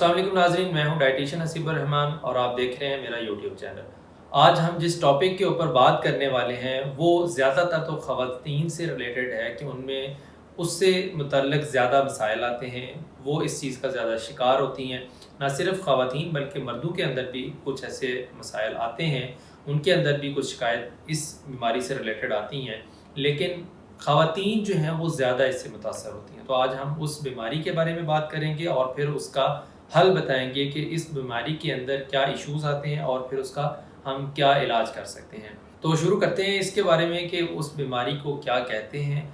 अस्सलाम वालेकुम नाज़रीन, मैं हूं डाइटिशियन हसीब रहमान और आप देख रहे हैं मेरा यूट्यूब चैनल। आज हम जिस टॉपिक के ऊपर बात करने वाले हैं वो ज़्यादातर तो ख़वातीन से रिलेटेड है कि उनमें उससे मुतल्लिक़ ज़्यादा मसाइल आते हैं, वो इस चीज़ का ज़्यादा शिकार होती हैं। ना सिर्फ ख़वातीन बल्कि मर्दों के अंदर भी कुछ ऐसे मसाइल आते हैं, उनके अंदर भी कुछ शिकायत इस बीमारी से रिलेटेड आती हैं, लेकिन ख़वातीन जो हैं वो ज़्यादा इससे मुतासर होती हैं। तो आज हम उस बीमारी के बारे में बात करेंगे और फिर उसका हल बताएंगे कि इस बीमारी के अंदर क्या इश्यूज़ आते हैं और फिर उसका हम क्या इलाज कर सकते हैं। तो शुरू करते हैं इसके बारे में कि उस बीमारी को क्या कहते हैं।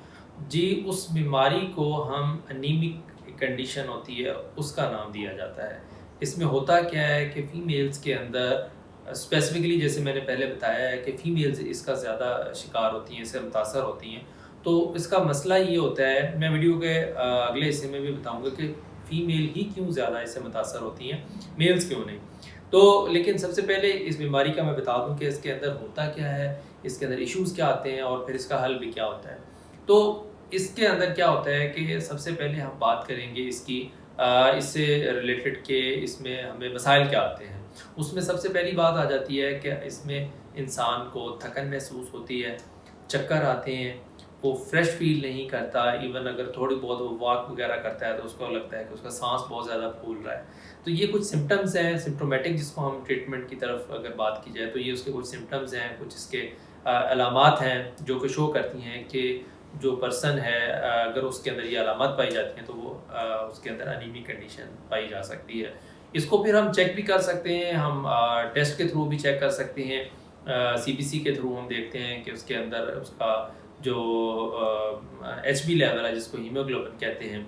जी, उस बीमारी को हम अनीमिक कंडीशन होती है उसका नाम दिया जाता है। इसमें होता क्या है कि फ़ीमेल्स के अंदर स्पेसिफ़िकली जैसे मैंने पहले बताया है कि फ़ीमेल्स इसका ज़्यादा शिकार होती हैं, इससे मुतासर होती हैं। तो इसका मसला ये होता है, मैं वीडियो के अगले हिस्से में भी बताऊँगा कि फ़ीमेल ही क्यों ज़्यादा इससे मुतासर होती हैं, मेल्स क्यों नहीं। तो लेकिन सबसे पहले इस बीमारी का मैं बता दूँ कि इसके अंदर होता क्या है, इसके अंदर इश्यूज़ क्या आते हैं और फिर इसका हल भी क्या होता है। तो इसके अंदर क्या होता है कि सबसे पहले हम बात करेंगे इसकी इससे रिलेटेड कि इसमें हमें मसाइल क्या आते हैं। उसमें सबसे पहली बात आ जाती है कि इसमें इंसान को थकन महसूस होती है, चक्कर आते हैं, वो फ्रेश फील नहीं करता। इवन अगर थोड़ी बहुत वो वॉक वगैरह करता है तो उसको लगता है कि उसका सांस बहुत ज़्यादा फूल रहा है। तो ये कुछ सिम्टम्स हैं, सिम्प्टोमेटिक जिसको हम ट्रीटमेंट की तरफ अगर बात की जाए तो ये उसके कुछ सिम्टम्स हैं, कुछ इसके अलामात हैं जो कि शो करती हैं कि जो पर्सन है अगर उसके अंदर ये अलामत पाई जाती हैं तो वो उसके अंदर अनीमिक कंडीशन पाई जा सकती है। इसको फिर हम चेक भी कर सकते हैं, हम टेस्ट के थ्रू भी चेक कर सकते हैं। CBC के थ्रू हम देखते हैं कि उसके अंदर उसका जो HB लेवल है जिसको हीमोग्लोबिन कहते हैं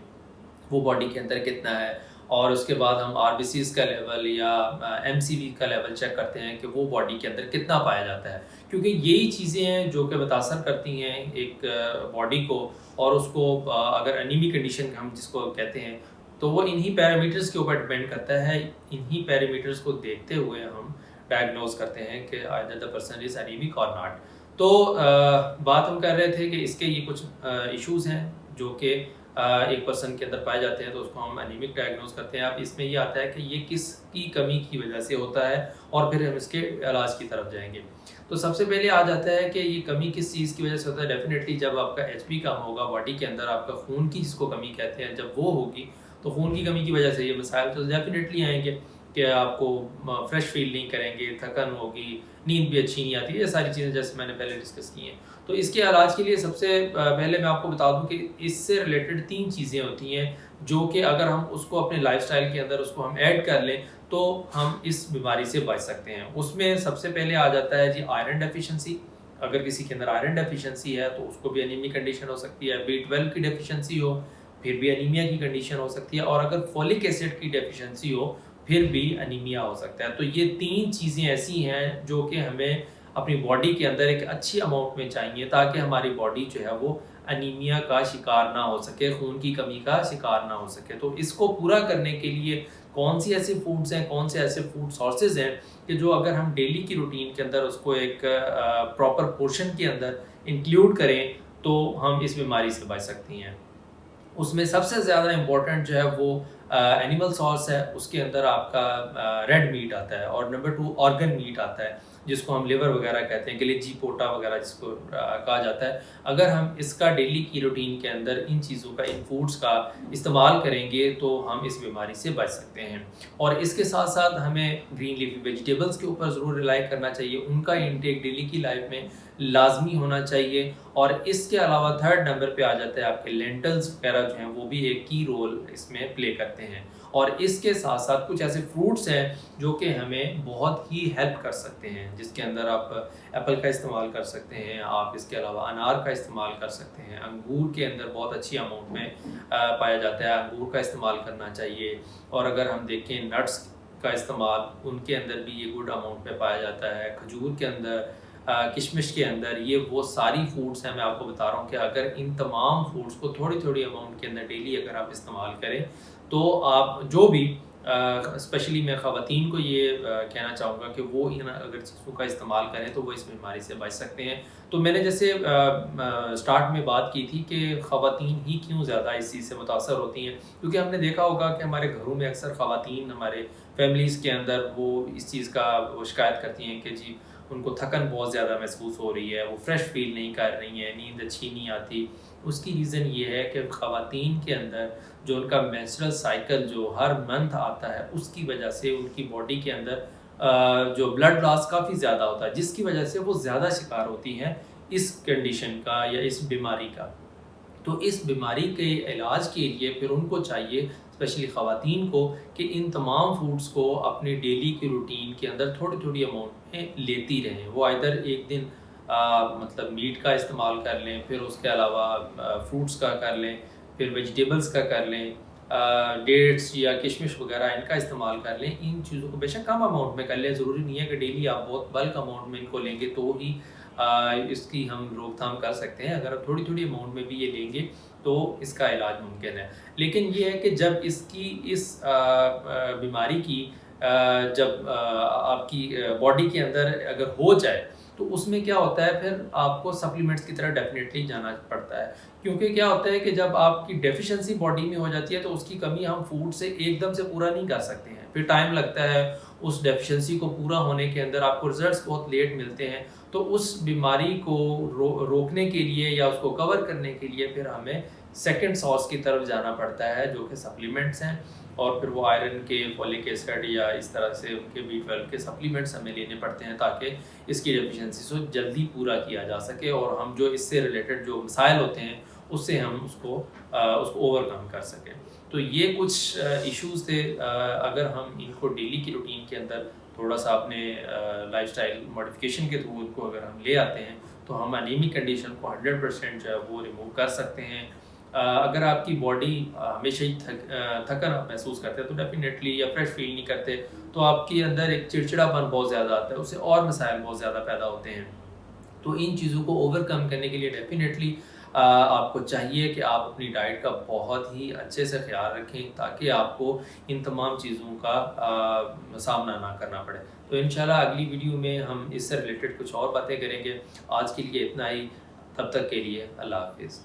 वो बॉडी के अंदर कितना है, और उसके बाद हम RBCs का लेवल या MCV का लेवल चेक करते हैं कि वो बॉडी के अंदर कितना पाया जाता है, क्योंकि यही चीज़ें हैं जो कि मुतासर करती हैं एक बॉडी को। और उसको अगर अनीमिक कंडीशन हम जिसको कहते हैं तो वो इन्हीं पैरामीटर्स के ऊपर डिपेंड करता है। इन्हीं पैरामीटर्स को देखते हुए हम डायग्नोज करते हैं कि either the person is anaemic और नॉट। तो बात हम कर रहे थे कि इसके ये कुछ इश्यूज़ हैं जो कि एक पर्सन के अंदर पाए जाते हैं तो उसको हम एनीमिक डायग्नोज करते हैं। अब इसमें ये आता है कि ये किसकी कमी की वजह से होता है और फिर हम इसके इलाज की तरफ जाएंगे। तो सबसे पहले आ जाता है कि ये कमी किस चीज़ की वजह से होता है। डेफिनेटली जब आपका HB कम होगा बॉडी के अंदर, आपका खून की जिसको कमी कहते हैं, जब वो होगी तो खून की कमी की वजह से ये मसाइल तो डेफिनेटली आएंगे कि आपको फ्रेश फील नहीं करेंगे, थकन होगी, नींद भी अच्छी नहीं आती, ये सारी चीज़ें जैसे मैंने पहले डिस्कस की हैं। तो इसके इलाज के लिए सबसे पहले मैं आपको बता दूं कि इससे रिलेटेड 3 चीज़ें होती हैं जो कि अगर हम उसको अपने लाइफस्टाइल के अंदर उसको हम ऐड कर लें तो हम इस बीमारी से बच सकते हैं। उसमें सबसे पहले आ जाता है जी आयरन डेफिशिएंसी। अगर किसी के अंदर आयरन डेफिशिएंसी है तो उसको भी एनीमिक कंडीशन हो सकती है। B12 की डेफिशिएंसी हो फिर भी एनीमिया की कंडीशन हो सकती है, और अगर फोलिक एसिड की डेफिशिएंसी हो फिर भी अनीमिया हो सकता है। तो ये 3 चीज़ें ऐसी हैं जो कि हमें अपनी बॉडी के अंदर एक अच्छी अमाउंट में चाहिए ताकि हमारी बॉडी जो है वो अनीमिया का शिकार ना हो सके, खून की कमी का शिकार ना हो सके। तो इसको पूरा करने के लिए कौन सी ऐसे फूड्स हैं, कौन से ऐसे फूड सोर्सेज हैं कि जो अगर हम डेली की रूटीन के अंदर उसको एक प्रॉपर पोर्शन के अंदर इंक्लूड करें तो हम इस बीमारी से बच सकती हैं। उसमें सबसे ज़्यादा इम्पोर्टेंट जो है वो एनिमल सोर्स है। उसके अंदर आपका रेड मीट आता है और नंबर 2 ऑर्गन मीट आता है जिसको हम लिवर वगैरह कहते हैं, गिलेजी पोटा वगैरह जिसको कहा जाता है। अगर हम इसका डेली की रूटीन के अंदर इन चीज़ों का, इन फूड्स का इस्तेमाल करेंगे तो हम इस बीमारी से बच सकते हैं। और इसके साथ साथ हमें ग्रीन लीफी वेजिटेबल्स के ऊपर ज़रूर रिलाई करना चाहिए, उनका इंटेक डेली की लाइफ में लाजमी होना चाहिए। और इसके अलावा 3rd नंबर पे आ जाता है आपके लेंटल्स वगैरह जो हैं वो भी एक की रोल इसमें प्ले करते हैं। और इसके साथ साथ कुछ ऐसे फ्रूट्स हैं जो कि हमें बहुत ही हेल्प कर सकते हैं, जिसके अंदर आप एप्पल का इस्तेमाल कर सकते हैं, आप इसके अलावा अनार का इस्तेमाल कर सकते हैं, अंगूर के अंदर बहुत अच्छी अमाउंट में पाया जाता है, अंगूर का इस्तेमाल करना चाहिए। और अगर हम देखें नट्स का इस्तेमाल, उनके अंदर भी ये गुड अमाउंट में पाया जाता है, खजूर के अंदर, किशमिश के अंदर। ये वो सारी फूड्स हैं, मैं आपको बता रहा हूँ कि अगर इन तमाम फूड्स को थोड़ी थोड़ी अमाउंट के अंदर डेली अगर आप इस्तेमाल करें तो आप जो भी اسپیشلی میں خواتین کو یہ کہنا چاہوں گا کہ وہ ان اگر چیزوں کا استعمال کریں تو وہ اس بیماری سے بچ سکتے ہیں. تو میں نے جیسے اسٹارٹ میں بات کی تھی کہ خواتین ہی کیوں زیادہ اس چیز سے متاثر ہوتی ہیں، کیونکہ ہم نے دیکھا ہوگا کہ ہمارے گھروں میں اکثر خواتین ہمارے فیملیز کے اندر وہ اس چیز کا وہ شکایت کرتی ہیں کہ جی ان کو تھکن بہت زیادہ محسوس ہو رہی ہے، وہ فریش فیل نہیں کر رہی ہیں، نیند اچھی نہیں آتی. اس کی ریزن یہ ہے کہ خواتین کے اندر جو ان کا مینسٹرل سائیکل جو ہر منتھ آتا ہے اس کی وجہ سے ان کی باڈی کے اندر جو بلڈ لاس کافی زیادہ ہوتا ہے، جس کی وجہ سے وہ زیادہ شکار ہوتی ہیں اس کنڈیشن کا یا اس بیماری کا. تو اس بیماری کے علاج کے لیے پھر ان کو چاہیے اسپیشلی خواتین کو کہ ان تمام فوڈز کو اپنی ڈیلی کی روٹین کے اندر تھوڑی تھوڑی اماؤنٹ میں لیتی رہیں. وہ ادھر ایک دن مطلب میٹ کا استعمال کر لیں، پھر اس کے علاوہ فروٹس کا کر لیں، پھر ویجیٹیبلز کا کر لیں، ڈیٹس یا کشمش وغیرہ ان کا استعمال کر لیں. ان چیزوں کو بے شک کم اماؤنٹ میں کر لیں، ضروری نہیں ہے کہ ڈیلی آپ بہت بلک اماؤنٹ میں ان کو لیں گے تو ہی اس کی ہم روک تھام کر سکتے ہیں. اگر آپ تھوڑی تھوڑی اماؤنٹ میں بھی یہ لیں گے تو اس کا علاج ممکن ہے. لیکن یہ ہے کہ جب اس بیماری کی جب آپ کی باڈی کے اندر اگر ہو جائے تو اس میں کیا ہوتا ہے، پھر آپ کو سپلیمنٹس کی طرح ڈیفینیٹلی جانا پڑتا ہے. کیونکہ کیا ہوتا ہے کہ جب آپ کی ڈیفیشنسی باڈی میں ہو جاتی ہے تو اس کی کمی ہم فوڈ سے ایک دم سے پورا نہیں کر سکتے ہیں، پھر ٹائم لگتا ہے اس ڈیفیشنسی کو پورا ہونے کے اندر، آپ کو رزلٹس بہت لیٹ ملتے ہیں. تو اس بیماری کو روکنے کے لیے یا اس کو کور کرنے کے لیے پھر ہمیں سیکنڈ سورس کی طرف جانا پڑتا ہے جو کہ سپلیمنٹس ہیں، اور پھر وہ آئرن کے، فولک ایسڈ یا اس طرح سے ان کے B12 کے سپلیمنٹس ہمیں لینے پڑتے ہیں تاکہ اس کی ڈیفیشنسی کو جلدی پورا کیا جا سکے اور ہم جو اس سے ریلیٹڈ جو مسائل ہوتے ہیں اس سے ہم اس کو اوور کم کر سکیں. تو یہ کچھ ایشوز تھے. اگر ہم ان کو ڈیلی کی روٹین کے اندر تھوڑا سا اپنے لائف سٹائل ماڈیفکیشن کے تھرو ان کو اگر ہم لے آتے ہیں تو ہم انیمک کنڈیشن کو 100% جو ہے وہ ریموو کر سکتے ہیں. اگر آپ کی باڈی ہمیشہ ہی تھکن آپ محسوس کرتے ہیں تو ڈیفینیٹلی یا فریش فیل نہیں کرتے تو آپ کے اندر ایک چڑچڑاپن بہت زیادہ آتا ہے، اس سے اور مسائل بہت زیادہ پیدا ہوتے ہیں. تو ان چیزوں کو اوور کم کرنے کے لیے ڈیفینیٹلی آپ کو چاہیے کہ آپ اپنی ڈائٹ کا بہت ہی اچھے سے خیال رکھیں تاکہ آپ کو ان تمام چیزوں کا سامنا نہ کرنا پڑے. تو انشاءاللہ اگلی ویڈیو میں ہم اس سے ریلیٹڈ کچھ اور باتیں کریں گے. آج کے لیے اتنا ہی، تب تک کے لیے اللہ حافظ.